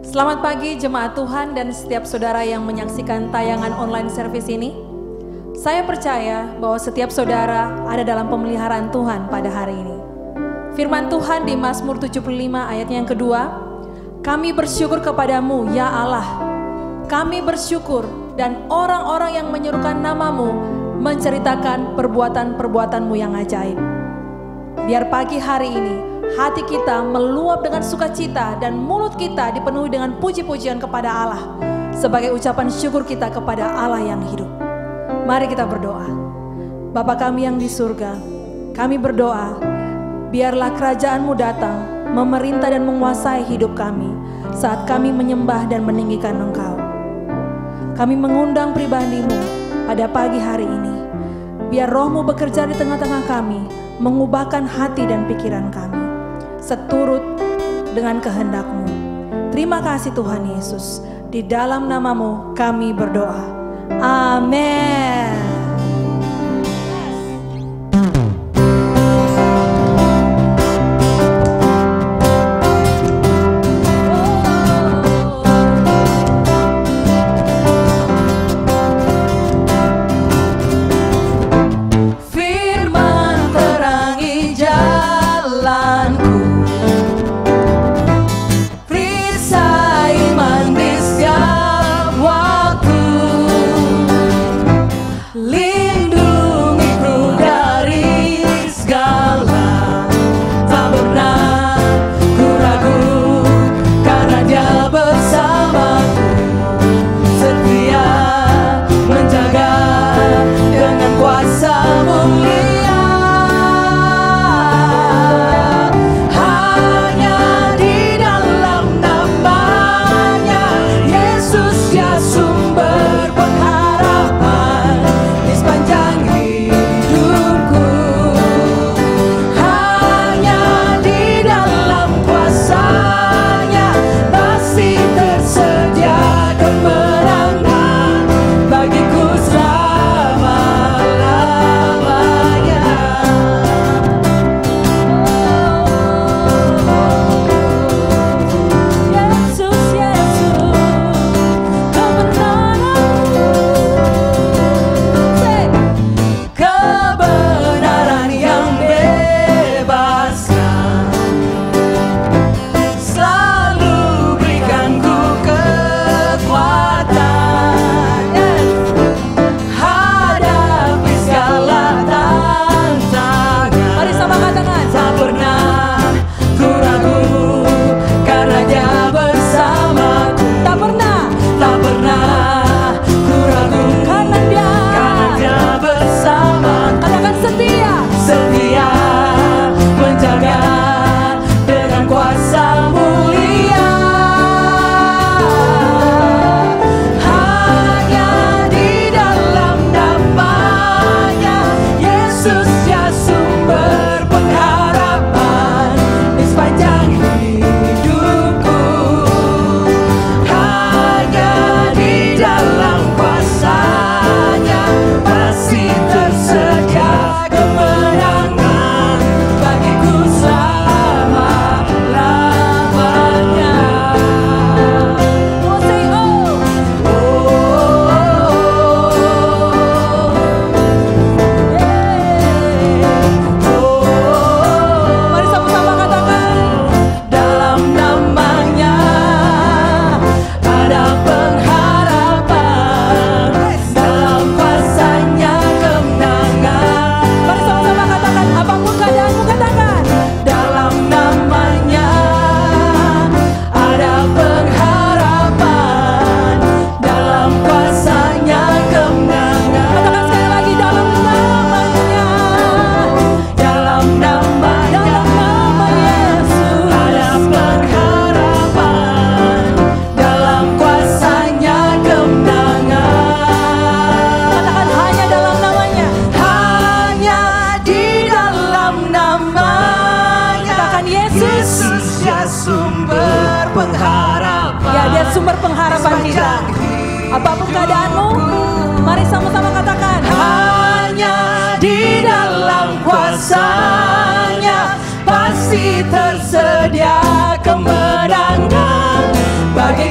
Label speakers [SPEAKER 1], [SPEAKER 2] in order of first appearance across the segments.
[SPEAKER 1] Selamat pagi jemaat Tuhan dan setiap saudara yang menyaksikan tayangan online service ini. Saya percaya bahwa setiap saudara ada dalam pemeliharaan Tuhan pada hari ini. Firman Tuhan di Mazmur 75 ayatnya yang kedua, kami bersyukur kepadamu ya Allah. Kami bersyukur dan orang-orang yang menyerukan namamu menceritakan perbuatan-perbuatanmu yang ajaib. Biar pagi hari ini hati kita meluap dengan sukacita dan mulut kita dipenuhi dengan puji-pujian kepada Allah sebagai ucapan syukur kita kepada Allah yang hidup. Mari kita berdoa. Bapa kami yang di surga, kami berdoa biarlah kerajaan-Mu datang memerintah dan menguasai hidup kami saat kami menyembah dan meninggikan Engkau. Kami mengundang pribadi-Mu pada pagi hari ini. Biar Roh-Mu bekerja di tengah-tengah kami, mengubahkan hati dan pikiran kami seturut dengan kehendak-Mu. Terima kasih Tuhan Yesus. Di dalam nama-Mu kami berdoa. Amin. Sumber pengharapan kita. Apapun keadaanmu, mari sama-sama katakan, hanya di dalam kuasa-Nya pasti tersedia kemenangan bagi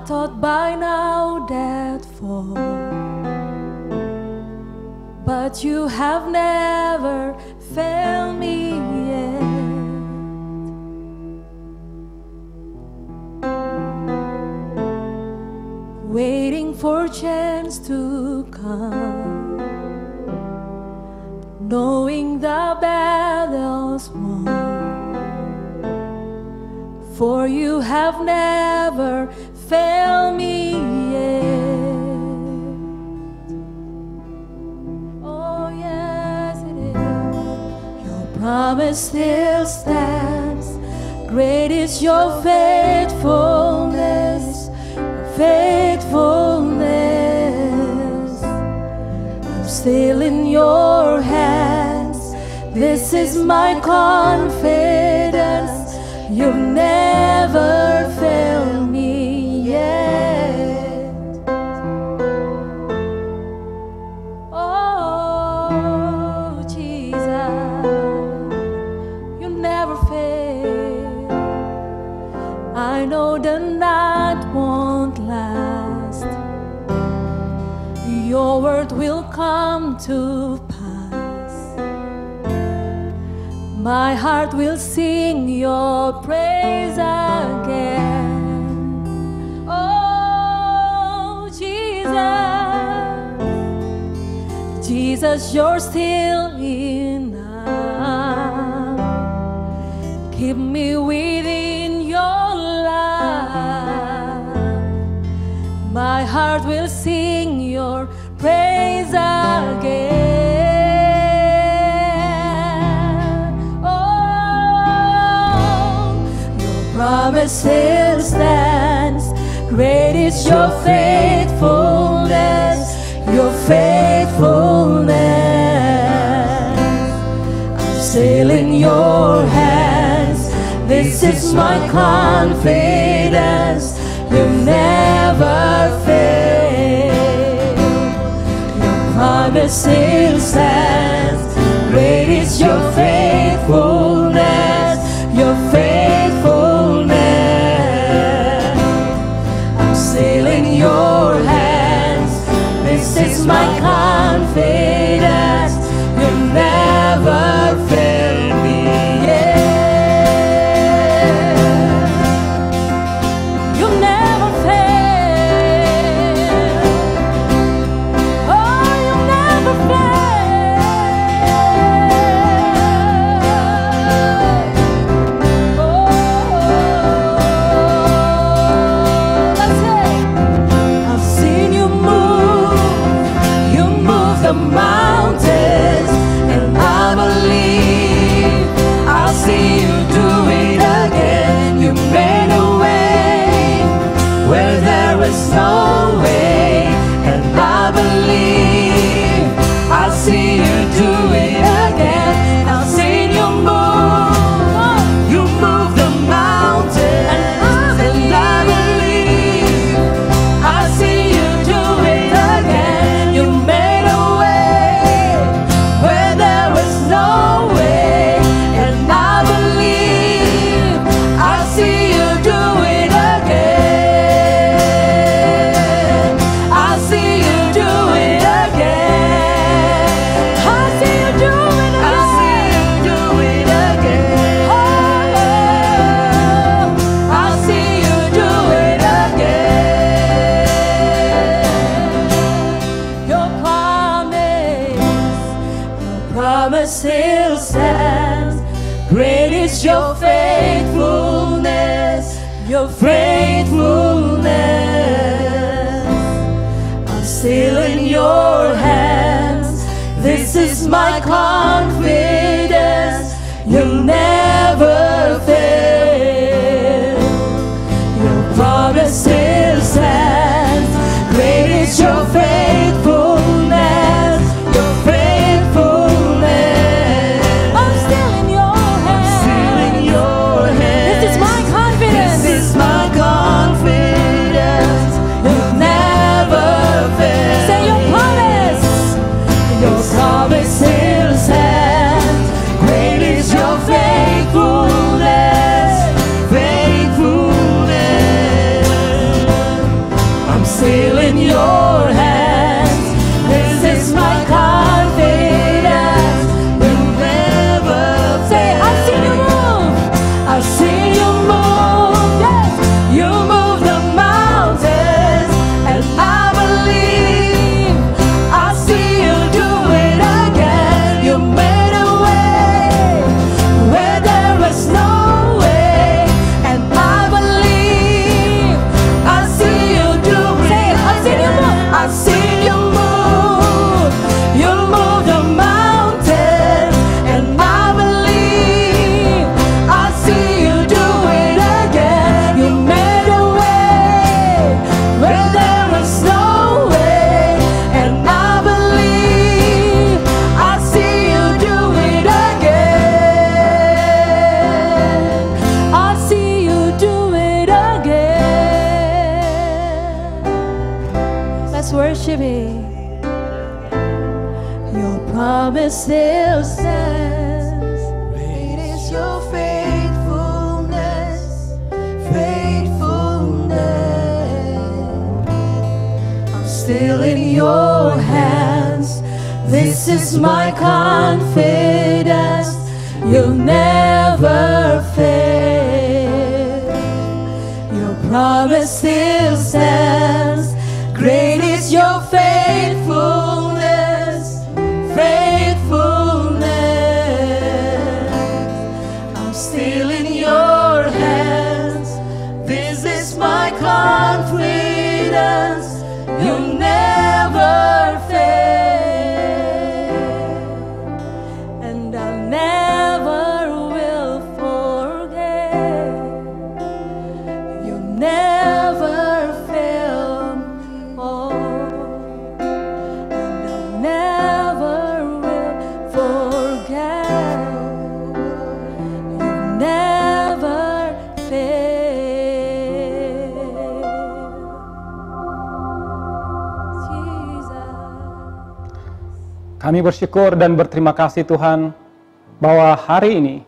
[SPEAKER 1] thought by now that fall, but you have never failed me yet. Waiting for chance to come, knowing the battle's won, for you have never failed me yet. Oh yes it is. Your promise still stands. Great is your faithfulness, faithfulness. I'm still in your hands. This is my confidence. You've never failed me yet. Oh, Jesus, you never fail. I know the night won't last. Your word will come to pass. My heart will sing your praise again. Oh, Jesus, Jesus, you're still enough. Keep me within your love. My heart will sing your praise again. Promise still stands. Great is your faithfulness, your faithfulness. I'm still in your hands. This is my confidence. You never fail. Your promise still stands. Great is your faithfulness, your faithfulness. Still in your hands. This is my confidence. You never fail me yet. You never fail. Oh, you never fail. The mountains, and I believe I'll see you do it again. You made a way where there is no way, and I believe I'll see you do it again. I've seen you move. You move the mountains, and I believe I'll see you do it again. You made still stands. Great is your faithfulness, your faithfulness. I'm still in your hands. This is my confidence. You'll never fail. Your promise still stands. Great is your faithfulness, your faithfulness. I'm still in your hands. I'm still in your hands. This is my confidence. This is my confidence. You'll never fail. Say your promise. Your promise still stands. Great is your faithfulness, faithfulness. Your promise still stands. Great is your faithfulness, faithfulness. I'm still in your hands. This is my confidence. You'll never fail. Your promise still stands. Great is your faithfulness, faithfulness. I'm still in your hands. This is my confidence. You'll never fail, and I never will forget. You never fail, oh, and I never will forget. You never fail, Jesus.
[SPEAKER 2] Kami bersyukur dan berterima kasih Tuhan bahwa hari ini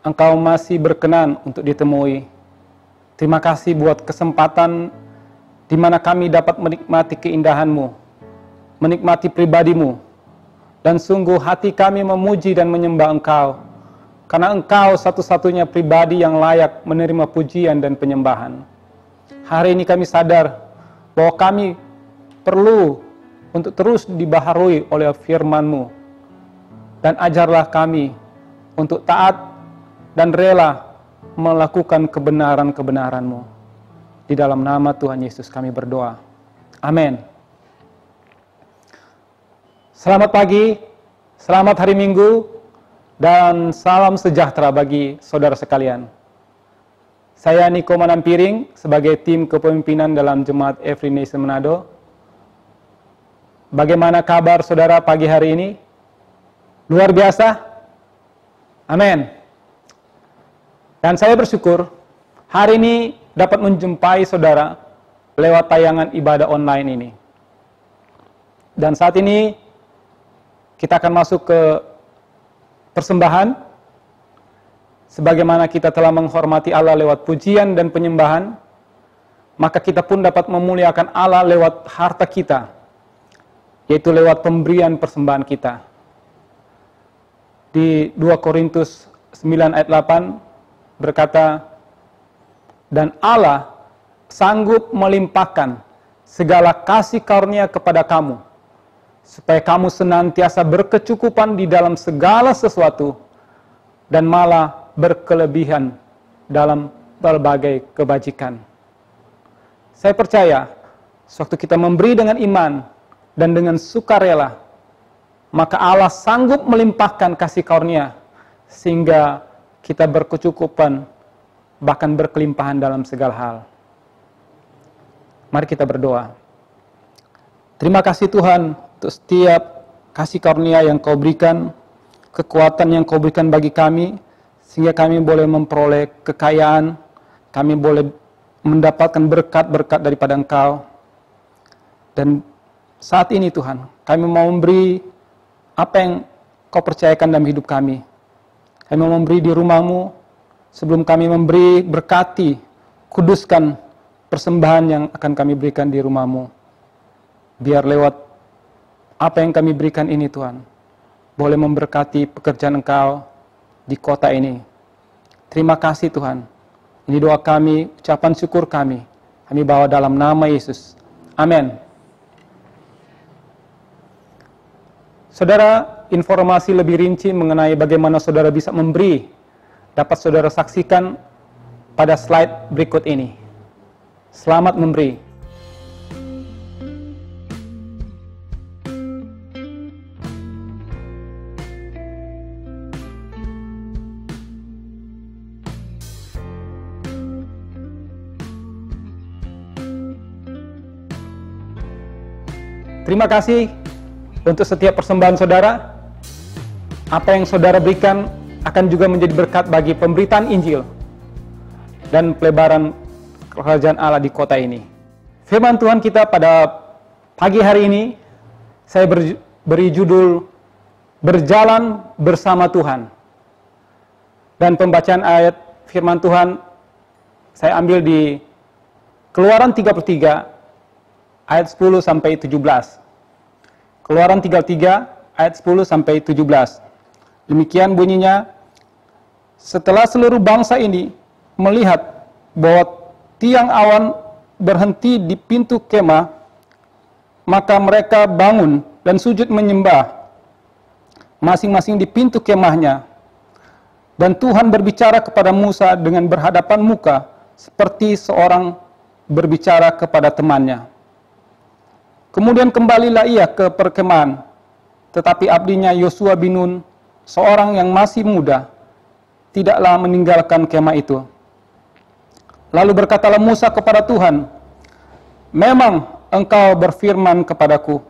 [SPEAKER 2] Engkau masih berkenan untuk ditemui. Terima kasih buat kesempatan di mana kami dapat menikmati keindahan-Mu, menikmati pribadi-Mu, dan sungguh hati kami memuji dan menyembah Engkau, karena Engkau satu-satunya pribadi yang layak menerima pujian dan penyembahan. Hari ini kami sadar bahwa kami perlu untuk terus dibaharui oleh firman-Mu, dan ajarlah kami untuk taat dan rela melakukan kebenaran-kebenaran-Mu. Di dalam nama Tuhan Yesus kami berdoa. Amin. Selamat pagi, selamat hari Minggu, dan salam sejahtera bagi saudara sekalian. Saya Niko Manampiring sebagai tim kepemimpinan dalam Jemaat Every Nation Manado. Bagaimana kabar saudara pagi hari ini? Luar biasa? Amin. Dan saya bersyukur hari ini dapat menjumpai saudara lewat tayangan ibadah online ini. Dan saat ini kita akan masuk ke persembahan. Sebagaimana kita telah menghormati Allah lewat pujian dan penyembahan, maka kita pun dapat memuliakan Allah lewat harta kita, yaitu lewat pemberian persembahan kita. Di 2 Korintus 9 ayat 8 berkata, dan Allah sanggup melimpahkan segala kasih karunia kepada kamu, supaya kamu senantiasa berkecukupan di dalam segala sesuatu, dan malah berkelebihan dalam berbagai kebajikan. Saya percaya, sewaktu kita memberi dengan iman dan dengan sukarela, maka Allah sanggup melimpahkan kasih karunia, sehingga kita berkecukupan, bahkan berkelimpahan dalam segala hal. Mari kita berdoa. Terima kasih Tuhan untuk setiap kasih karunia yang Kau berikan, kekuatan yang Kau berikan bagi kami, sehingga kami boleh memperoleh kekayaan, kami boleh mendapatkan berkat-berkat daripada Engkau. Dan saat ini Tuhan, kami mau memberi apa yang Kau percayakan dalam hidup kami. Kami mau memberi di rumah-Mu. Sebelum kami memberi, berkati, kuduskan persembahan yang akan kami berikan di rumah-Mu. Biar lewat apa yang kami berikan ini Tuhan, boleh memberkati pekerjaan Engkau di kota ini. Terima kasih Tuhan. Ini doa kami, ucapan syukur kami. Kami bawa dalam nama Yesus. Amin. Saudara, informasi lebih rinci mengenai bagaimana saudara bisa memberi dapat saudara saksikan pada slide berikut ini. Selamat memberi. Terima kasih untuk setiap persembahan saudara. Apa yang saudara berikan akan juga menjadi berkat bagi pemberitaan Injil dan pelebaran kerajaan Allah di kota ini. Firman Tuhan kita pada pagi hari ini, saya beri judul berjalan bersama Tuhan. Dan pembacaan ayat firman Tuhan saya ambil di Keluaran 33 ayat 10 sampai 17. Keluaran 33 ayat 10 sampai 17. Demikian bunyinya, setelah seluruh bangsa ini melihat bahwa tiang awan berhenti di pintu kemah, maka mereka bangun dan sujud menyembah masing-masing di pintu kemahnya. Dan Tuhan berbicara kepada Musa dengan berhadapan muka, seperti seorang berbicara kepada temannya. Kemudian kembalilah ia ke perkemahan, tetapi abdinya Yosua bin Nun, seorang yang masih muda, tidaklah meninggalkan kemah itu. Lalu berkatalah Musa kepada Tuhan, memang engkau berfirman kepadaku,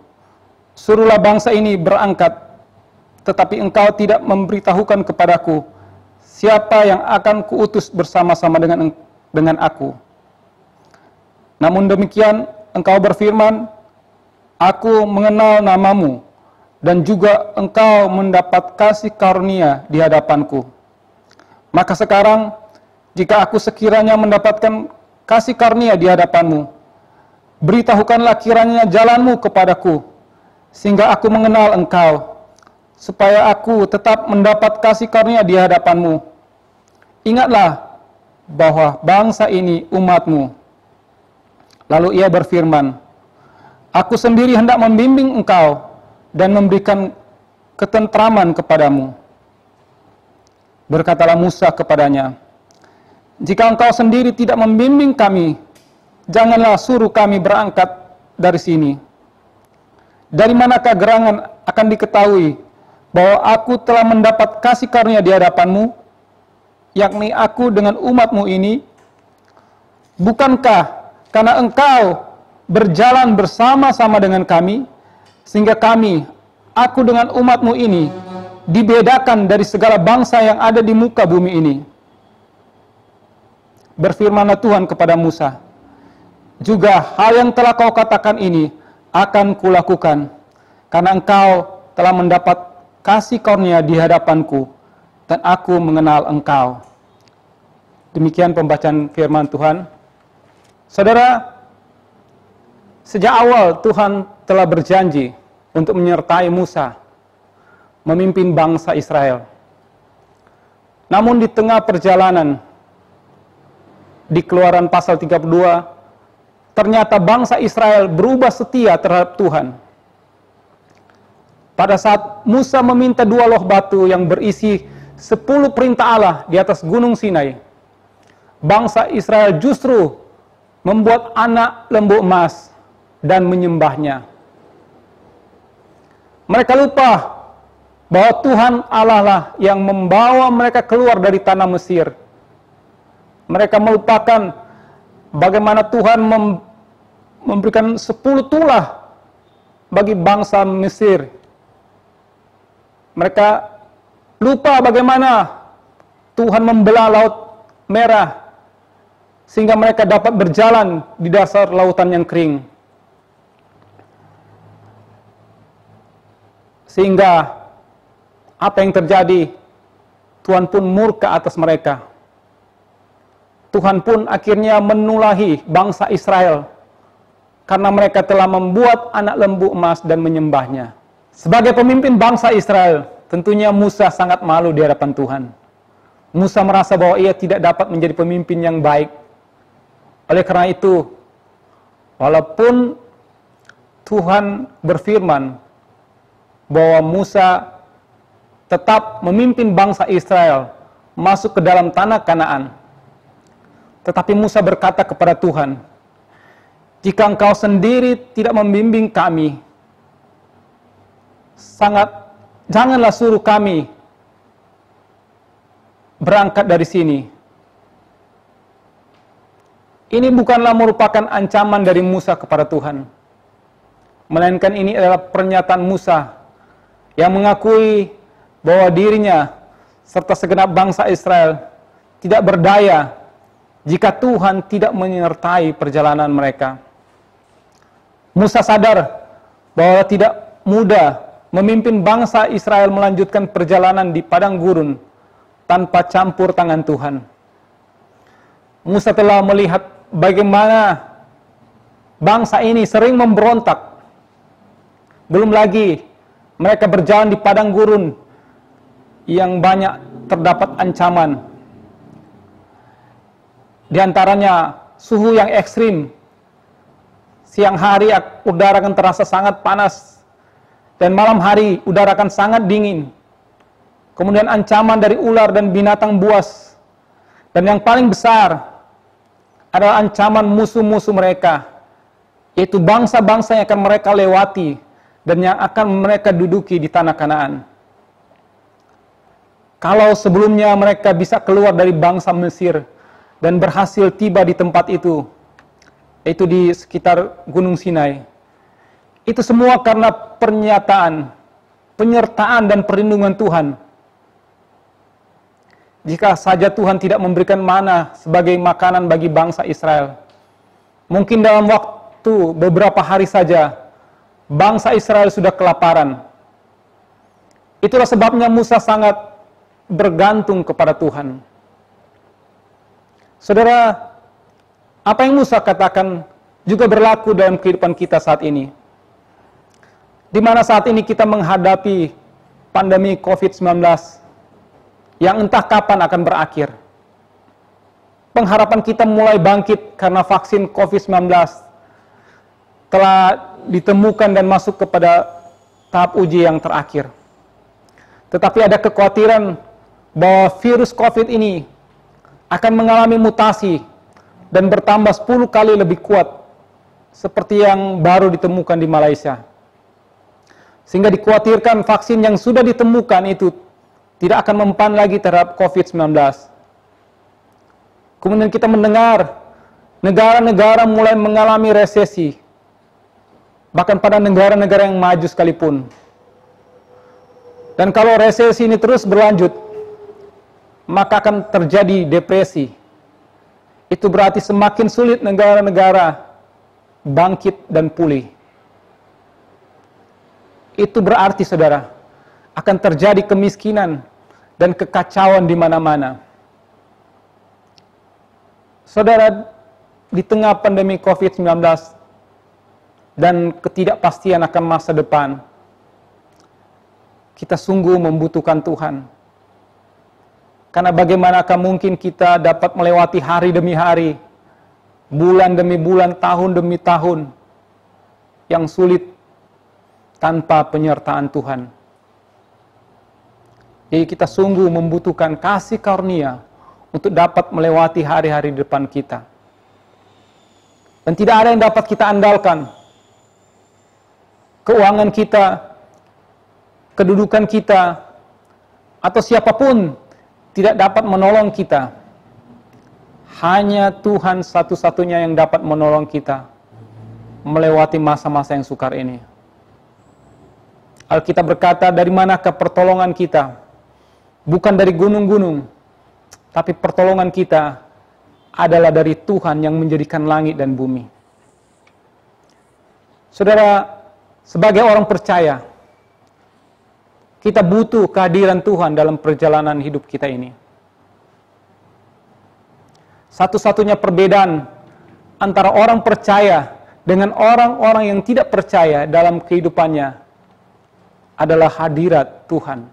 [SPEAKER 2] suruhlah bangsa ini berangkat, tetapi engkau tidak memberitahukan kepadaku, siapa yang akan kuutus bersama-sama dengan aku. Namun demikian engkau berfirman, aku mengenal namamu, dan juga engkau mendapat kasih karunia di hadapanku. Maka sekarang, jika aku sekiranya mendapatkan kasih karunia di hadapanmu, beritahukanlah kiranya jalanmu kepadaku, sehingga aku mengenal engkau, supaya aku tetap mendapat kasih karunia di hadapanmu. Ingatlah bahwa bangsa ini umatmu. Lalu ia berfirman, aku sendiri hendak membimbing engkau dan memberikan ketentraman kepadamu. Berkatalah Musa kepadanya, jika engkau sendiri tidak membimbing kami, janganlah suruh kami berangkat dari sini. Dari manakah gerangan akan diketahui bahwa aku telah mendapat kasih karunia di hadapanmu, yakni aku dengan umatmu ini? Bukankah karena engkau berjalan bersama-sama dengan kami, sehingga kami, aku dengan umatmu ini, dibedakan dari segala bangsa yang ada di muka bumi ini? Berfirmanlah Tuhan kepada Musa, juga hal yang telah kau katakan ini akan kulakukan, karena engkau telah mendapat kasih karunia di hadapanku, dan aku mengenal engkau. Demikian pembacaan firman Tuhan. Saudara, sejak awal Tuhan telah berjanji untuk menyertai Musa memimpin bangsa Israel. Namun di tengah perjalanan, di Keluaran pasal 32, ternyata bangsa Israel berubah setia terhadap Tuhan. Pada saat Musa meminta 2 loh batu yang berisi 10 perintah Allah di atas gunung Sinai, bangsa Israel justru membuat anak lembu emas dan menyembahnya. Mereka lupa bahwa Tuhan Allah lah yang membawa mereka keluar dari tanah Mesir. Mereka melupakan bagaimana Tuhan memberikan 10 tulah bagi bangsa Mesir. Mereka lupa bagaimana Tuhan membelah Laut Merah sehingga mereka dapat berjalan di dasar lautan yang kering. Sehingga apa yang terjadi? Tuhan pun murka atas mereka. Tuhan pun akhirnya menulahi bangsa Israel karena mereka telah membuat anak lembu emas dan menyembahnya. Sebagai pemimpin bangsa Israel, tentunya Musa sangat malu di hadapan Tuhan. Musa merasa bahwa ia tidak dapat menjadi pemimpin yang baik. Oleh karena itu, walaupun Tuhan berfirman bahwa Musa tetap memimpin bangsa Israel masuk ke dalam tanah Kanaan, tetapi Musa berkata kepada Tuhan, jika engkau sendiri tidak membimbing kami, janganlah suruh kami berangkat dari sini. Ini bukanlah merupakan ancaman dari Musa kepada Tuhan, melainkan ini adalah pernyataan Musa yang mengakui bahwa dirinya serta segenap bangsa Israel tidak berdaya jika Tuhan tidak menyertai perjalanan mereka. Musa sadar bahwa tidak mudah memimpin bangsa Israel melanjutkan perjalanan di padang gurun tanpa campur tangan Tuhan. Musa telah melihat bagaimana bangsa ini sering memberontak. Belum lagi mereka berjalan di padang gurun yang banyak terdapat ancaman. Di antaranya suhu yang ekstrim. Siang hari udara akan terasa sangat panas, dan malam hari udara akan sangat dingin. Kemudian ancaman dari ular dan binatang buas. Dan yang paling besar adalah ancaman musuh-musuh mereka, yaitu bangsa-bangsa yang akan mereka lewati dan yang akan mereka duduki di tanah Kanaan. Kalau sebelumnya mereka bisa keluar dari bangsa Mesir dan berhasil tiba di tempat itu, yaitu di sekitar Gunung Sinai, itu semua karena penyertaan dan perlindungan Tuhan. Jika saja Tuhan tidak memberikan mana sebagai makanan bagi bangsa Israel, mungkin dalam waktu beberapa hari saja, bangsa Israel sudah kelaparan. Itulah sebabnya Musa sangat bergantung kepada Tuhan. Saudara, apa yang Musa katakan juga berlaku dalam kehidupan kita saat ini. Di mana saat ini kita menghadapi pandemi COVID-19 yang entah kapan akan berakhir. Pengharapan kita mulai bangkit karena vaksin COVID-19 telah ditemukan dan masuk kepada tahap uji yang terakhir. Tetapi ada kekhawatiran bahwa virus COVID ini akan mengalami mutasi dan bertambah 10 kali lebih kuat seperti yang baru ditemukan di Malaysia. Sehingga dikhawatirkan vaksin yang sudah ditemukan itu tidak akan mempan lagi terhadap COVID-19. Kemudian kita mendengar negara-negara mulai mengalami resesi, bahkan pada negara-negara yang maju sekalipun. Dan kalau resesi ini terus berlanjut, maka akan terjadi depresi. Itu berarti semakin sulit negara-negara bangkit dan pulih. Itu berarti, saudara, akan terjadi kemiskinan dan kekacauan di mana-mana. Saudara, di tengah pandemi COVID-19 dan ketidakpastian akan masa depan, kita sungguh membutuhkan Tuhan. Karena bagaimanakah mungkin kita dapat melewati hari demi hari, bulan demi bulan, tahun demi tahun, yang sulit tanpa penyertaan Tuhan. Jadi kita sungguh membutuhkan kasih karunia untuk dapat melewati hari-hari depan kita. Dan tidak ada yang dapat kita andalkan. Keuangan kita, kedudukan kita, atau siapapun tidak dapat menolong kita. Hanya Tuhan satu-satunya yang dapat menolong kita melewati masa-masa yang sukar ini. Alkitab berkata, dari manakah pertolongan kita? Bukan dari gunung-gunung, tapi pertolongan kita adalah dari Tuhan yang menjadikan langit dan bumi. Saudara, sebagai orang percaya, kita butuh kehadiran Tuhan dalam perjalanan hidup kita ini. Satu-satunya perbedaan antara orang percaya dengan orang-orang yang tidak percaya dalam kehidupannya adalah hadirat Tuhan,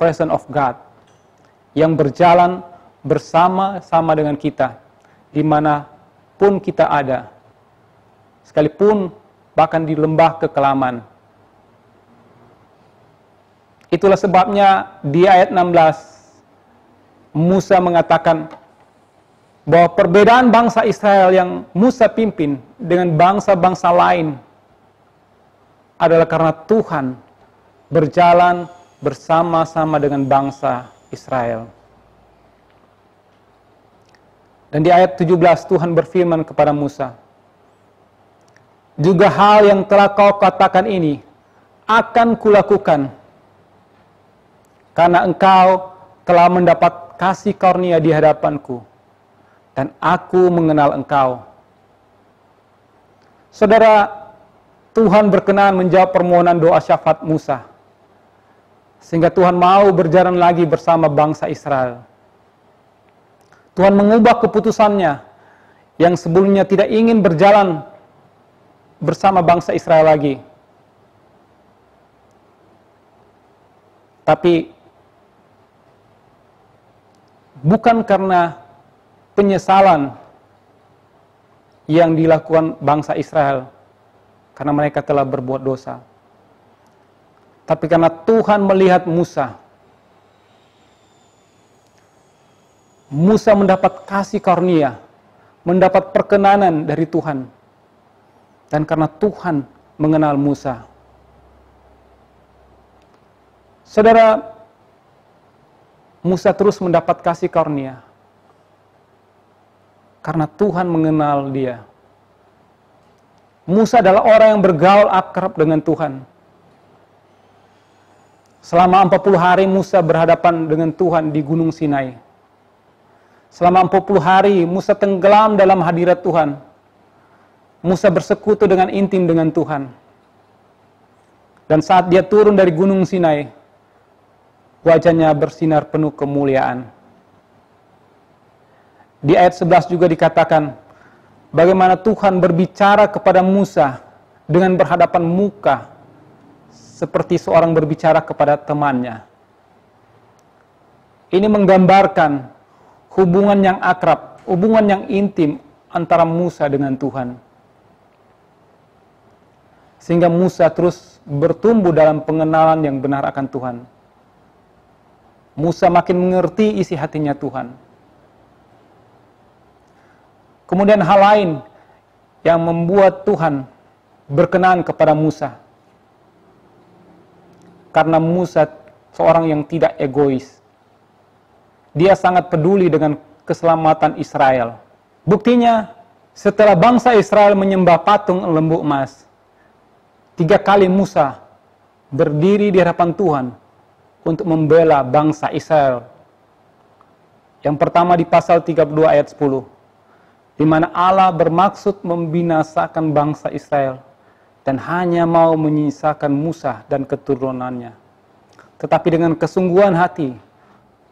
[SPEAKER 2] presence of God, yang berjalan bersama-sama dengan kita, dimanapun kita ada, sekalipun bahkan di lembah kekelaman. Itulah sebabnya di ayat 16, Musa mengatakan bahwa perbedaan bangsa Israel yang Musa pimpin dengan bangsa-bangsa lain adalah karena Tuhan berjalan bersama-sama dengan bangsa Israel. Dan di ayat 17 Tuhan berfirman kepada Musa, juga hal yang telah kau katakan ini akan kulakukan, karena engkau telah mendapat kasih karunia di hadapanku, dan aku mengenal engkau. Saudara, Tuhan berkenan menjawab permohonan doa syafaat Musa. Sehingga Tuhan mau berjalan lagi bersama bangsa Israel. Tuhan mengubah keputusannya yang sebelumnya tidak ingin berjalan bersama bangsa Israel lagi. Tapi bukan karena penyesalan yang dilakukan bangsa Israel karena mereka telah berbuat dosa. Tapi karena Tuhan melihat Musa. Musa mendapat kasih karunia, mendapat perkenanan dari Tuhan. Dan karena Tuhan mengenal Musa. Saudara, Musa terus mendapat kasih karunia. Karena Tuhan mengenal dia. Musa adalah orang yang bergaul akrab dengan Tuhan. Selama 40 hari Musa berhadapan dengan Tuhan di Gunung Sinai. Selama 40 hari Musa tenggelam dalam hadirat Tuhan. Musa bersekutu dengan intim dengan Tuhan. Dan saat dia turun dari Gunung Sinai, wajahnya bersinar penuh kemuliaan. Di ayat 11 juga dikatakan, bagaimana Tuhan berbicara kepada Musa dengan berhadapan muka, seperti seorang berbicara kepada temannya. Ini menggambarkan hubungan yang akrab, hubungan yang intim antara Musa dengan Tuhan. Sehingga Musa terus bertumbuh dalam pengenalan yang benar akan Tuhan. Musa makin mengerti isi hatinya Tuhan. Kemudian hal lain yang membuat Tuhan berkenan kepada Musa. Karena Musa seorang yang tidak egois. Dia sangat peduli dengan keselamatan Israel. Buktinya, setelah bangsa Israel menyembah patung lembu emas, 3 kali Musa berdiri di hadapan Tuhan untuk membela bangsa Israel. Yang pertama di pasal 32 ayat 10, di mana Allah bermaksud membinasakan bangsa Israel dan hanya mau menyisakan Musa dan keturunannya. Tetapi dengan kesungguhan hati,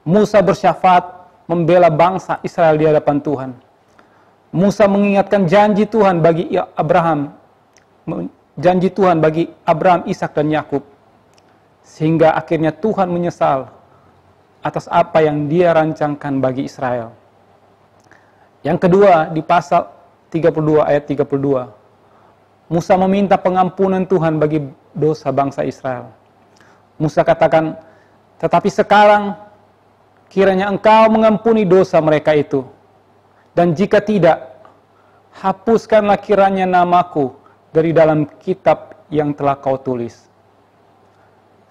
[SPEAKER 2] Musa bersyafaat membela bangsa Israel di hadapan Tuhan. Musa mengingatkan janji Tuhan bagi Abraham, Ishak dan Yakub, sehingga akhirnya Tuhan menyesal atas apa yang dia rancangkan bagi Israel. Yang kedua, di pasal 32 ayat 32, Musa meminta pengampunan Tuhan bagi dosa bangsa Israel. Musa katakan, tetapi sekarang kiranya engkau mengampuni dosa mereka itu. Dan jika tidak, hapuskanlah kiranya namaku dari dalam kitab yang telah kau tulis.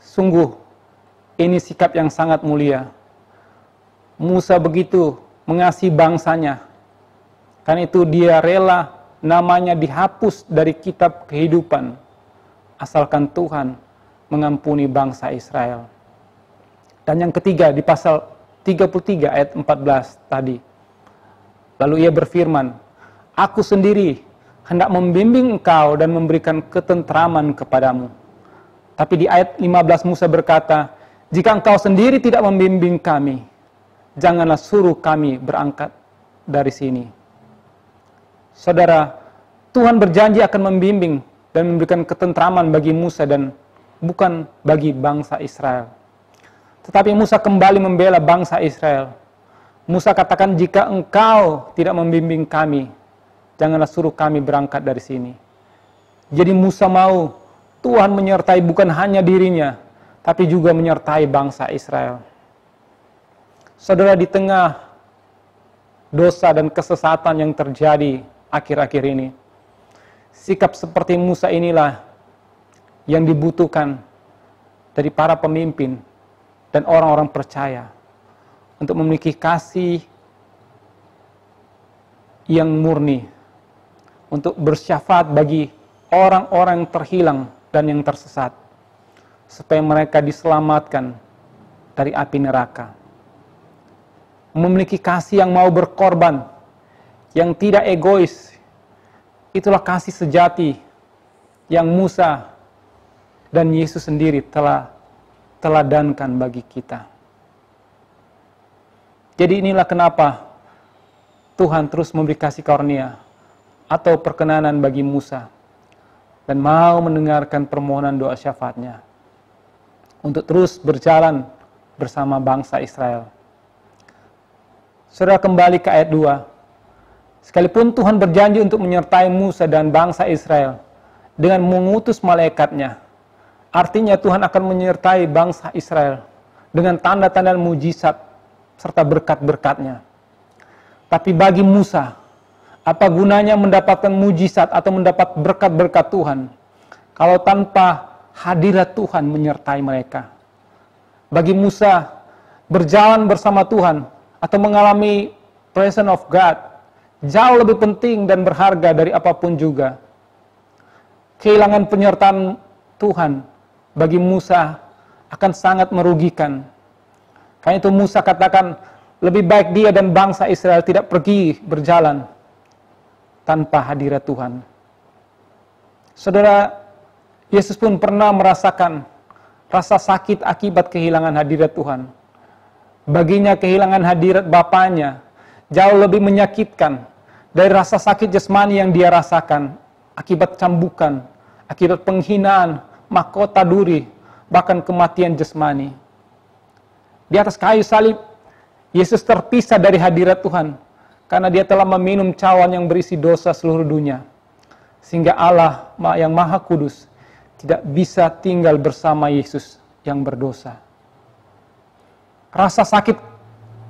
[SPEAKER 2] Sungguh, ini sikap yang sangat mulia. Musa begitu mengasihi bangsanya. Karena itu dia rela namanya dihapus dari kitab kehidupan, asalkan Tuhan mengampuni bangsa Israel. Dan yang ketiga di pasal 33 ayat 14 tadi. Lalu ia berfirman, aku sendiri hendak membimbing engkau dan memberikan ketentraman kepadamu. Tapi di ayat 15 Musa berkata, jika engkau sendiri tidak membimbing kami, janganlah suruh kami berangkat dari sini. Saudara, Tuhan berjanji akan membimbing dan memberikan ketentraman bagi Musa dan bukan bagi bangsa Israel. Tetapi Musa kembali membela bangsa Israel. Musa katakan, jika engkau tidak membimbing kami, janganlah suruh kami berangkat dari sini. Jadi Musa mau Tuhan menyertai bukan hanya dirinya, tapi juga menyertai bangsa Israel. Saudara, di tengah dosa dan kesesatan yang terjadi akhir-akhir ini, sikap seperti Musa inilah yang dibutuhkan dari para pemimpin dan orang-orang percaya untuk memiliki kasih yang murni, untuk bersyafaat bagi orang-orang yang terhilang dan yang tersesat, supaya mereka diselamatkan dari api neraka. Memiliki kasih yang mau berkorban, yang tidak egois, itulah kasih sejati yang Musa dan Yesus sendiri telah teladankan bagi kita. Jadi inilah kenapa Tuhan terus memberi kasih karunia atau perkenanan bagi Musa dan mau mendengarkan permohonan doa syafaatnya untuk terus berjalan bersama bangsa Israel. Saudara, kembali ke ayat 2. Sekalipun Tuhan berjanji untuk menyertai Musa dan bangsa Israel dengan mengutus malaikatnya, artinya Tuhan akan menyertai bangsa Israel dengan tanda-tanda mujizat serta berkat-berkatnya. Tapi bagi Musa, apa gunanya mendapatkan mujizat atau mendapat berkat-berkat Tuhan kalau tanpa hadirat Tuhan menyertai mereka? Bagi Musa, berjalan bersama Tuhan atau mengalami presence of God jauh lebih penting dan berharga dari apapun juga. Kehilangan penyertaan Tuhan bagi Musa akan sangat merugikan. Karena itu Musa katakan, lebih baik dia dan bangsa Israel tidak pergi berjalan tanpa hadirat Tuhan. Saudara, Yesus pun pernah merasakan rasa sakit akibat kehilangan hadirat Tuhan. Baginya kehilangan hadirat Bapanya jauh lebih menyakitkan dari rasa sakit jasmani yang dia rasakan akibat cambukan, akibat penghinaan, mahkota duri, bahkan kematian jasmani. Di atas kayu salib, Yesus terpisah dari hadirat Tuhan karena dia telah meminum cawan yang berisi dosa seluruh dunia. Sehingga Allah yang Maha Kudus tidak bisa tinggal bersama Yesus yang berdosa. Rasa sakit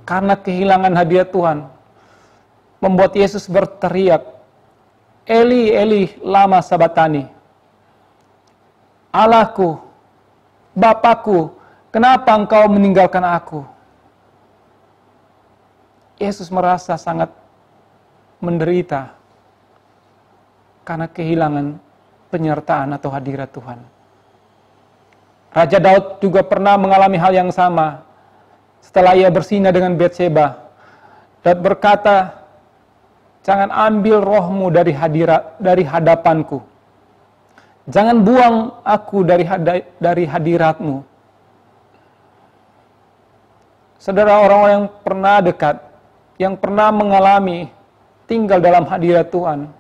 [SPEAKER 2] karena kehilangan hadirat Tuhan membuat Yesus berteriak, Eli, Eli, lama sabatani. Allahku, Bapakku, kenapa engkau meninggalkan aku? Yesus merasa sangat menderita karena kehilangan penyertaan atau hadirat Tuhan. Raja Daud juga pernah mengalami hal yang sama setelah ia berzina dengan Batseba dan berkata, jangan ambil rohmu dari hadapanku. Jangan buang aku dari hadiratmu. Saudara, orang-orang yang pernah dekat, yang pernah mengalami tinggal dalam hadirat Tuhan,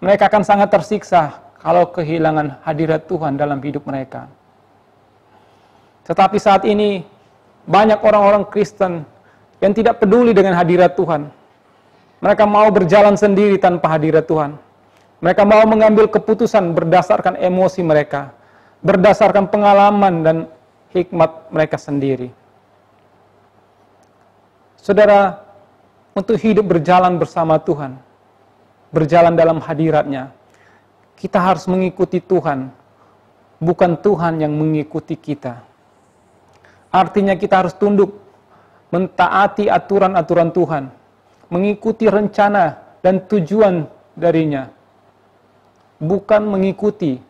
[SPEAKER 2] mereka akan sangat tersiksa kalau kehilangan hadirat Tuhan dalam hidup mereka. Tetapi saat ini, banyak orang-orang Kristen yang tidak peduli dengan hadirat Tuhan. Mereka mau berjalan sendiri tanpa hadirat Tuhan. Mereka mau mengambil keputusan berdasarkan emosi mereka, berdasarkan pengalaman dan hikmat mereka sendiri. Saudara, untuk hidup berjalan bersama Tuhan, berjalan dalam hadiratnya, kita harus mengikuti Tuhan, bukan Tuhan yang mengikuti kita. Artinya kita harus tunduk, mentaati aturan-aturan Tuhan, mengikuti rencana dan tujuan darinya, bukan mengikuti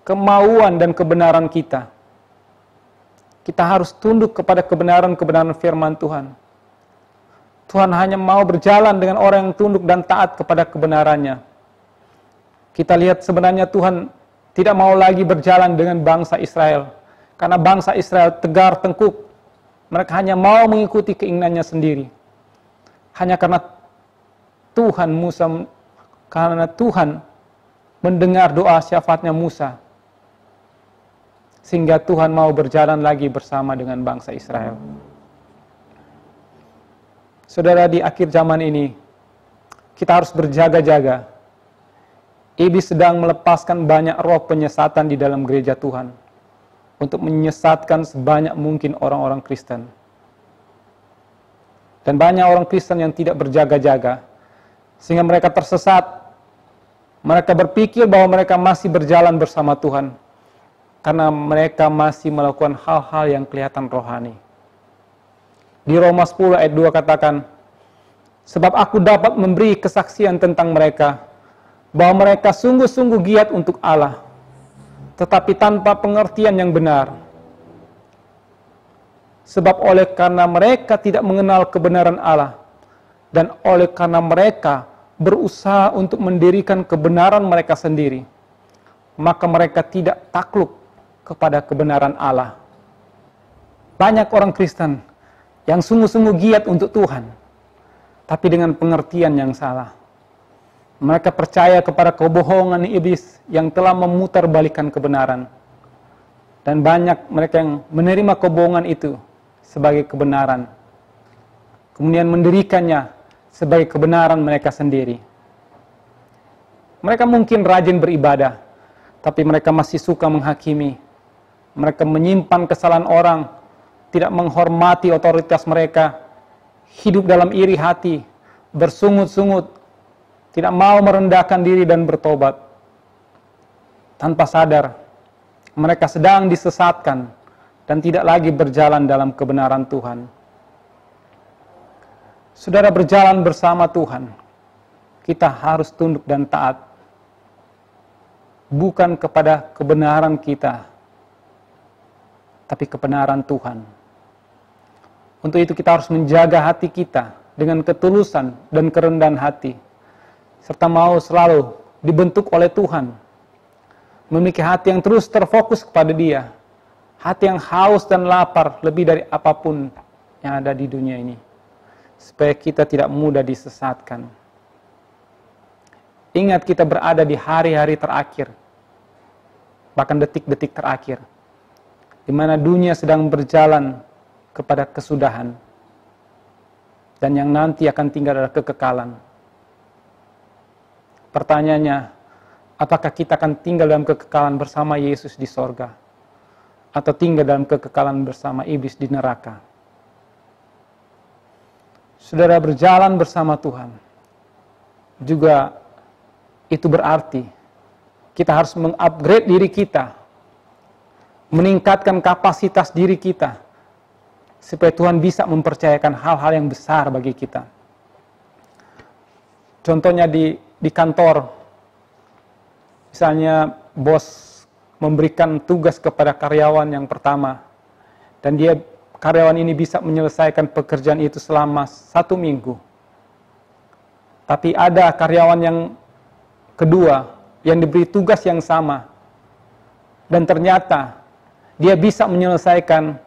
[SPEAKER 2] kemauan dan kebenaran kita. Kita harus tunduk kepada kebenaran-kebenaran firman Tuhan. Tuhan hanya mau berjalan dengan orang yang tunduk dan taat kepada kebenarannya. Kita lihat sebenarnya Tuhan tidak mau lagi berjalan dengan bangsa Israel. Karena bangsa Israel tegar tengkuk. Mereka hanya mau mengikuti keinginannya sendiri. Hanya karena Tuhan mendengar doa syafaatnya Musa. Sehingga Tuhan mau berjalan lagi bersama dengan bangsa Israel. Saudara, di akhir zaman ini, kita harus berjaga-jaga. Iblis sedang melepaskan banyak roh penyesatan di dalam gereja Tuhan, untuk menyesatkan sebanyak mungkin orang-orang Kristen. Dan banyak orang Kristen yang tidak berjaga-jaga, sehingga mereka tersesat. Mereka berpikir bahwa mereka masih berjalan bersama Tuhan, karena mereka masih melakukan hal-hal yang kelihatan rohani. Di Roma 10 ayat 2 katakan, sebab aku dapat memberi kesaksian tentang mereka, bahwa mereka sungguh-sungguh giat untuk Allah, tetapi tanpa pengertian yang benar. Sebab oleh karena mereka tidak mengenal kebenaran Allah, dan oleh karena mereka berusaha untuk mendirikan kebenaran mereka sendiri, maka mereka tidak takluk kepada kebenaran Allah. Banyak orang Kristen yang sungguh-sungguh giat untuk Tuhan, tapi dengan pengertian yang salah. Mereka percaya kepada kebohongan iblis yang telah memutarbalikkan kebenaran. Dan banyak mereka yang menerima kebohongan itu sebagai kebenaran, kemudian mendirikannya sebagai kebenaran mereka sendiri. Mereka mungkin rajin beribadah, tapi mereka masih suka menghakimi. Mereka menyimpan kesalahan orang, tidak menghormati otoritas mereka, hidup dalam iri hati, bersungut-sungut, tidak mau merendahkan diri dan bertobat. Tanpa sadar, mereka sedang disesatkan dan tidak lagi berjalan dalam kebenaran Tuhan. Saudara, berjalan bersama Tuhan, kita harus tunduk dan taat, bukan kepada kebenaran kita, tapi kebenaran Tuhan. Untuk itu kita harus menjaga hati kita dengan ketulusan dan kerendahan hati, serta mau selalu dibentuk oleh Tuhan, memiliki hati yang terus terfokus kepada Dia, hati yang haus dan lapar lebih dari apapun yang ada di dunia ini, supaya kita tidak mudah disesatkan. Ingat, kita berada di hari-hari terakhir, bahkan detik-detik terakhir, di mana dunia sedang berjalan kepada kesudahan, dan yang nanti akan tinggal adalah kekekalan. Pertanyaannya, apakah kita akan tinggal dalam kekekalan bersama Yesus di sorga, atau tinggal dalam kekekalan bersama iblis di neraka? Saudara, berjalan bersama Tuhan juga itu berarti kita harus mengupgrade diri kita, meningkatkan kapasitas diri kita, supaya Tuhan bisa mempercayakan hal-hal yang besar bagi kita. Contohnya di kantor, misalnya bos memberikan tugas kepada karyawan yang pertama, dan karyawan ini bisa menyelesaikan pekerjaan itu selama 1 minggu. Tapi ada karyawan yang kedua yang diberi tugas yang sama, dan ternyata dia bisa menyelesaikan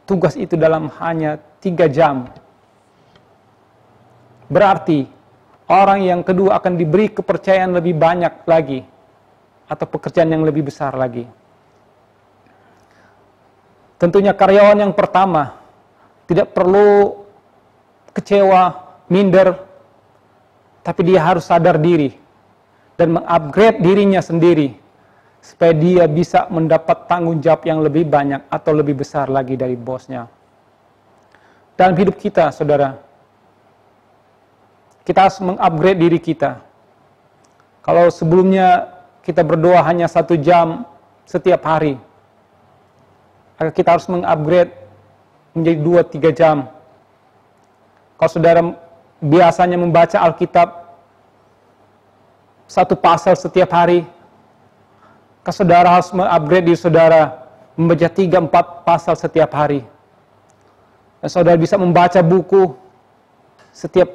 [SPEAKER 2] tugas itu dalam hanya 3 jam. Berarti orang yang kedua akan diberi kepercayaan lebih banyak lagi, atau pekerjaan yang lebih besar lagi. Tentunya karyawan yang pertama tidak perlu kecewa, minder, tapi dia harus sadar diri dan mengupgrade dirinya sendiri, supaya dia bisa mendapat tanggung jawab yang lebih banyak atau lebih besar lagi dari bosnya. Dalam hidup kita, saudara, kita harus mengupgrade diri kita. Kalau sebelumnya kita berdoa hanya 1 jam setiap hari, maka kita harus mengupgrade menjadi 2-3 jam. Kalau saudara biasanya membaca Alkitab 1 pasal setiap hari, maka saudara harus mengupgrade diri saudara membaca 3-4 pasal setiap hari. Dan saudara bisa membaca buku setiap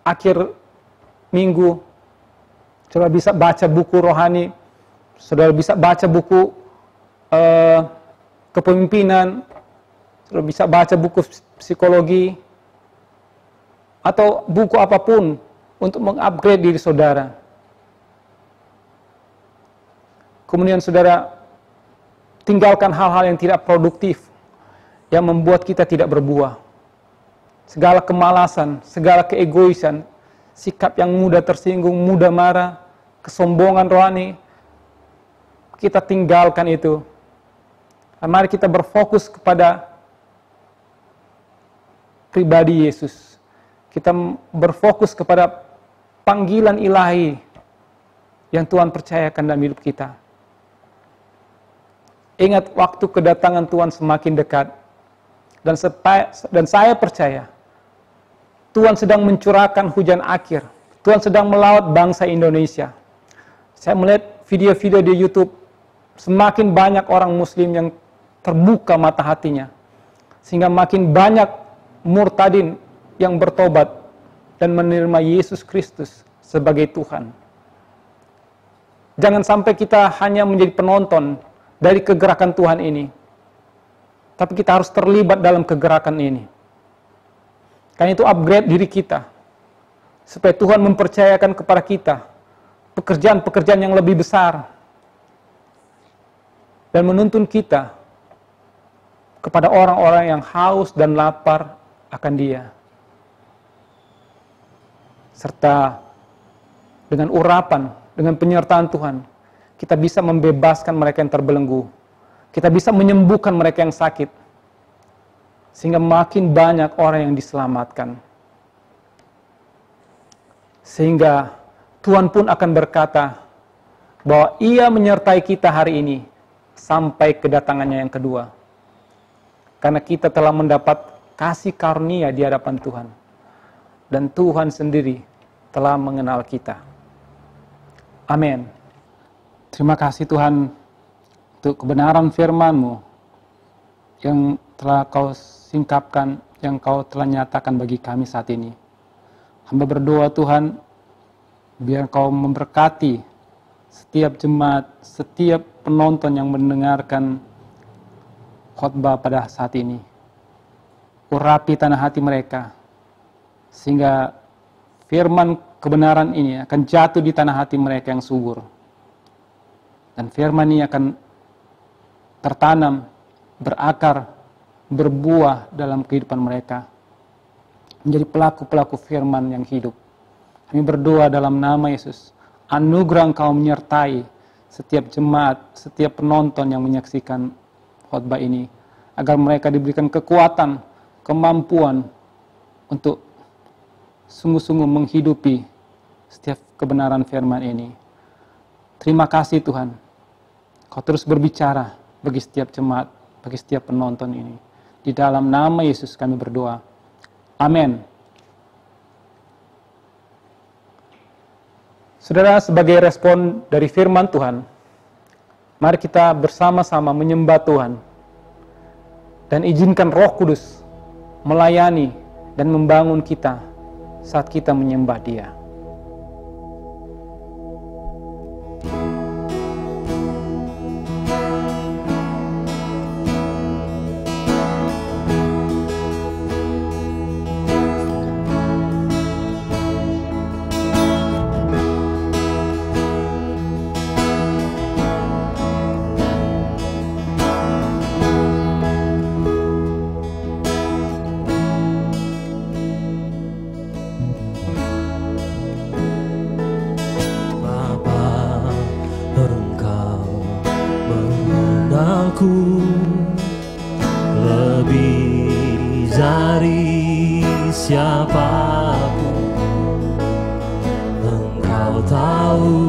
[SPEAKER 2] akhir minggu. Saudara bisa baca buku rohani, saudara bisa baca buku kepemimpinan, saudara bisa baca buku psikologi, atau buku apapun untuk mengupgrade diri saudara. Kemudian saudara tinggalkan hal-hal yang tidak produktif, yang membuat kita tidak berbuah. Segala kemalasan, segala keegoisan, sikap yang mudah tersinggung, mudah marah, kesombongan rohani, kita tinggalkan itu. Mari kita berfokus kepada pribadi Yesus. Kita berfokus kepada panggilan ilahi yang Tuhan percayakan dalam hidup kita. Ingat, waktu kedatangan Tuhan semakin dekat. Dan saya percaya, Tuhan sedang mencurahkan hujan akhir. Tuhan sedang melawat bangsa Indonesia. Saya melihat video-video di YouTube, semakin banyak orang Muslim yang terbuka mata hatinya. Sehingga makin banyak murtadin yang bertobat dan menerima Yesus Kristus sebagai Tuhan. Jangan sampai kita hanya menjadi penonton dari kegerakan Tuhan ini. Tapi kita harus terlibat dalam kegerakan ini. Karena itu upgrade diri kita. Supaya Tuhan mempercayakan kepada kita pekerjaan-pekerjaan yang lebih besar. Dan menuntun kita kepada orang-orang yang haus dan lapar akan Dia. Serta dengan urapan, dengan penyertaan Tuhan, kita bisa membebaskan mereka yang terbelenggu. Kita bisa menyembuhkan mereka yang sakit. Sehingga makin banyak orang yang diselamatkan. Sehingga Tuhan pun akan berkata bahwa Ia menyertai kita hari ini sampai kedatangannya yang kedua. Karena kita telah mendapat kasih karunia di hadapan Tuhan. Dan Tuhan sendiri telah mengenal kita. Amin. Terima kasih Tuhan untuk kebenaran firman-Mu yang telah Kau singkapkan, yang Kau telah nyatakan bagi kami saat ini. Hamba berdoa Tuhan, biar Kau memberkati setiap jemaat, setiap penonton yang mendengarkan khotbah pada saat ini. Urapi tanah hati mereka, sehingga firman kebenaran ini akan jatuh di tanah hati mereka yang subur. Dan firman ini akan tertanam, berakar, berbuah dalam kehidupan mereka. Menjadi pelaku-pelaku firman yang hidup. Kami berdoa dalam nama Yesus. Anugerah Engkau menyertai setiap jemaat, setiap penonton yang menyaksikan khotbah ini. Agar mereka diberikan kekuatan, kemampuan untuk sungguh-sungguh menghidupi setiap kebenaran firman ini. Terima kasih Tuhan. Kau terus berbicara bagi setiap jemaat, bagi setiap penonton ini. Di dalam nama Yesus kami berdoa. Amin. Saudara, sebagai respon dari firman Tuhan, mari kita bersama-sama menyembah Tuhan. Dan izinkan Roh Kudus melayani dan membangun kita saat kita menyembah Dia.
[SPEAKER 3] Lebih dari siapapun, Engkau tahu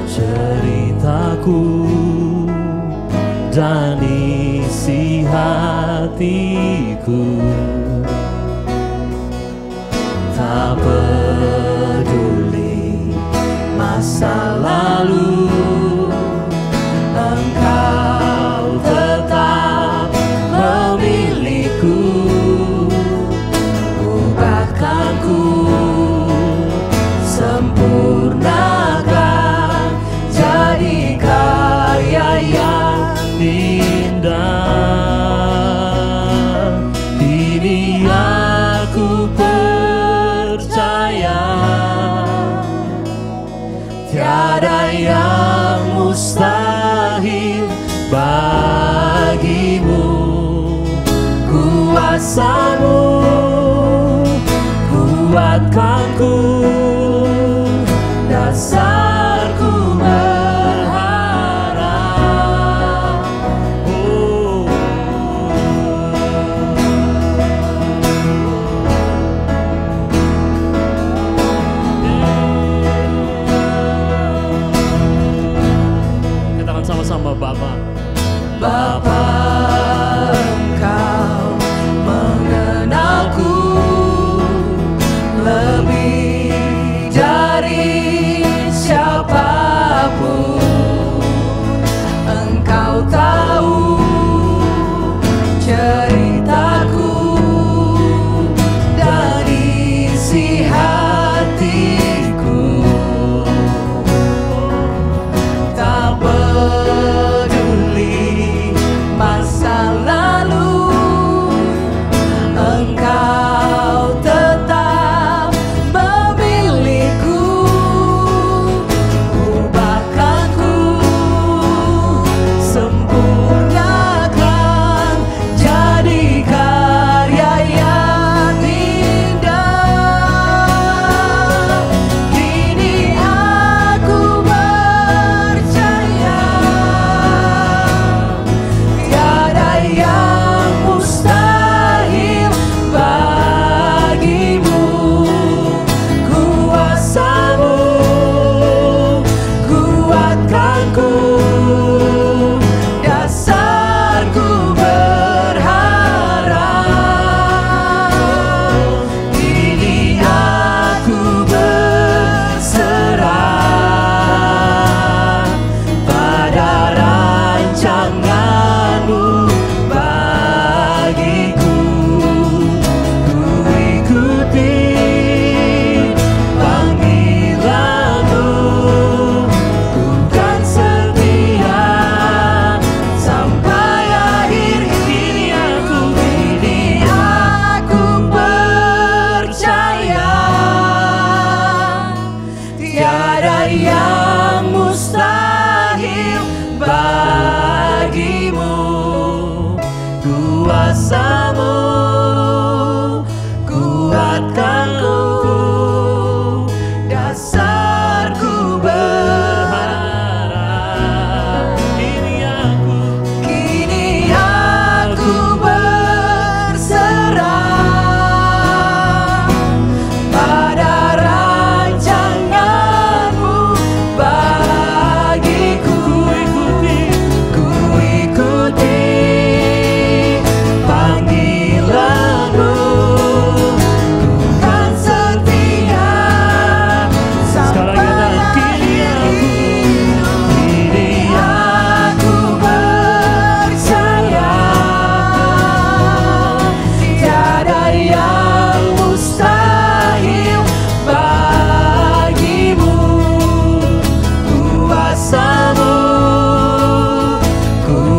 [SPEAKER 3] ceritaku dan isi hatiku. Tak peduli masa lalu, Engkau tetap memiliku. Ubahkanku, sempurnakan, jadi karya yang indah. Ini aku percaya, tiada yang mustahil bagimu. Kuasa-Mu kuatkanku, dasarku berharap. Oh. Katakan sama-sama, Bapa. Bapa, Engkau mengenalku lebih dari siapapun. Engkau tahu ceritaku dan isi hatiku.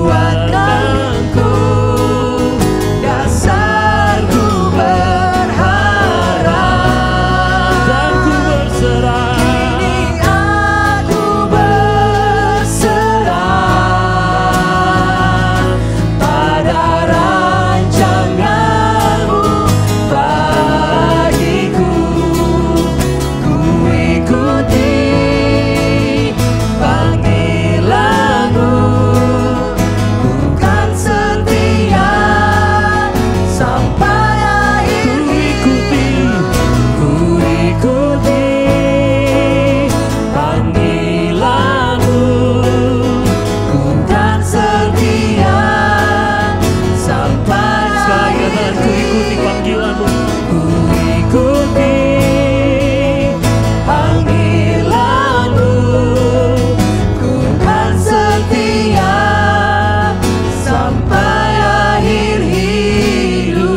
[SPEAKER 3] kuatkanku, dasarku berharap,
[SPEAKER 4] dan ku berserah.
[SPEAKER 3] kini aku berserah pada rancanganmu bagiku. Ku ikuti panggilanmu, ku kan setia sampai akhir hidup. Ku ikuti panggilanmu, ku kan setia sampai
[SPEAKER 4] Sekali
[SPEAKER 3] akhir
[SPEAKER 4] lagi, ku ikuti panggilanmu.
[SPEAKER 3] Ku ikuti panggilanmu, ku kan setia sampai akhir hidupku.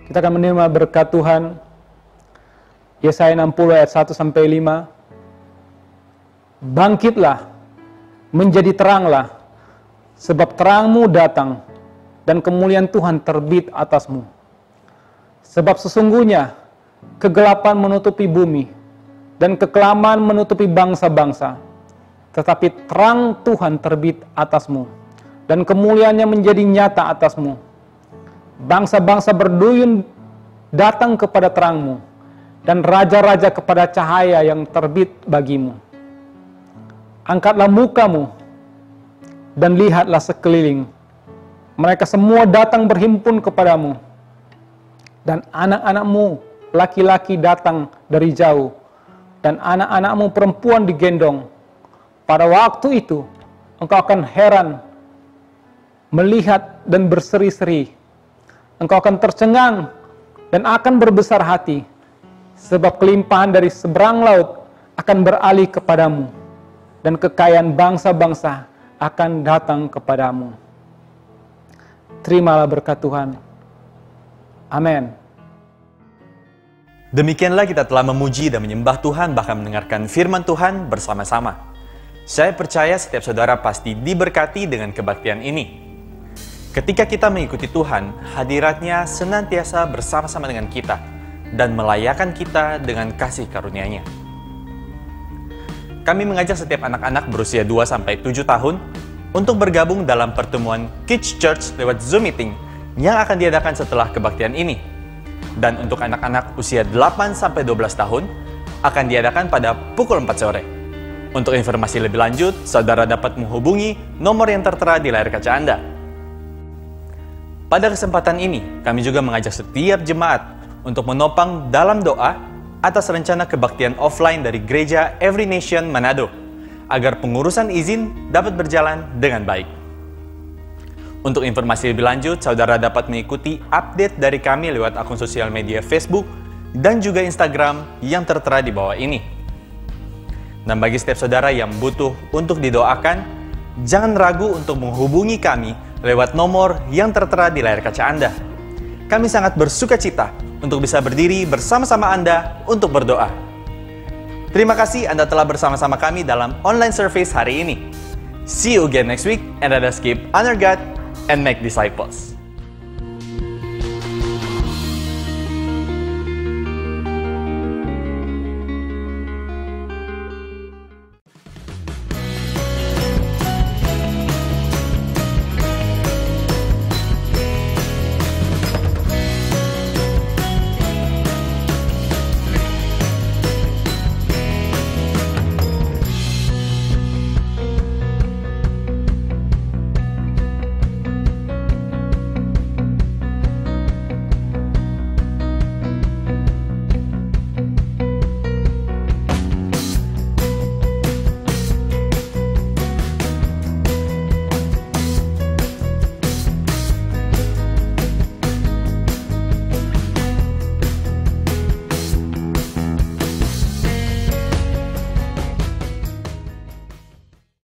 [SPEAKER 2] Kita akan menerima berkat Tuhan. Yesaya 60 ayat 1 sampai 5. Bangkitlah, menjadi teranglah, sebab terangmu datang dan kemuliaan Tuhan terbit atasmu. Sebab sesungguhnya kegelapan menutupi bumi dan kekelaman menutupi bangsa-bangsa, tetapi terang Tuhan terbit atasmu dan kemuliaannya menjadi nyata atasmu. Bangsa-bangsa berduyun datang kepada terangmu, dan raja-raja kepada cahaya yang terbit bagimu. Angkatlah mukamu, dan lihatlah sekeliling. Mereka semua datang berhimpun kepadamu, dan anak-anakmu laki-laki datang dari jauh, dan anak-anakmu perempuan digendong. Pada waktu itu, engkau akan heran, melihat dan berseri-seri. Engkau akan tercengang dan akan berbesar hati, sebab kelimpahan dari seberang laut akan beralih kepadamu, dan kekayaan bangsa-bangsa akan datang kepadamu. Terimalah berkat Tuhan. Amin.
[SPEAKER 5] Demikianlah kita telah memuji dan menyembah Tuhan, bahkan mendengarkan firman Tuhan bersama-sama. Saya percaya setiap saudara pasti diberkati dengan kebaktian ini. Ketika kita mengikuti Tuhan, hadiratnya senantiasa bersama-sama dengan kita dan melayakan kita dengan kasih karunia-Nya. Kami mengajak setiap anak-anak berusia 2-7 tahun untuk bergabung dalam pertemuan Kids Church lewat Zoom Meeting yang akan diadakan setelah kebaktian ini. Dan untuk anak-anak usia 8-12 tahun akan diadakan pada pukul 4 sore. Untuk informasi lebih lanjut, saudara dapat menghubungi nomor yang tertera di layar kaca Anda. Pada kesempatan ini, kami juga mengajak setiap jemaat untuk menopang dalam doa atas rencana kebaktian offline dari Gereja Every Nation Manado, agar pengurusan izin dapat berjalan dengan baik. Untuk informasi lebih lanjut, saudara dapat mengikuti update dari kami lewat akun sosial media Facebook dan juga Instagram yang tertera di bawah ini. Dan bagi setiap saudara yang butuh untuk didoakan, jangan ragu untuk menghubungi kami lewat nomor yang tertera di layar kaca Anda. Kami sangat bersuka cita untuk bisa berdiri bersama-sama Anda untuk berdoa. Terima kasih Anda telah bersama-sama kami dalam online service hari ini. See you again next week, and let us keep honor God and make disciples.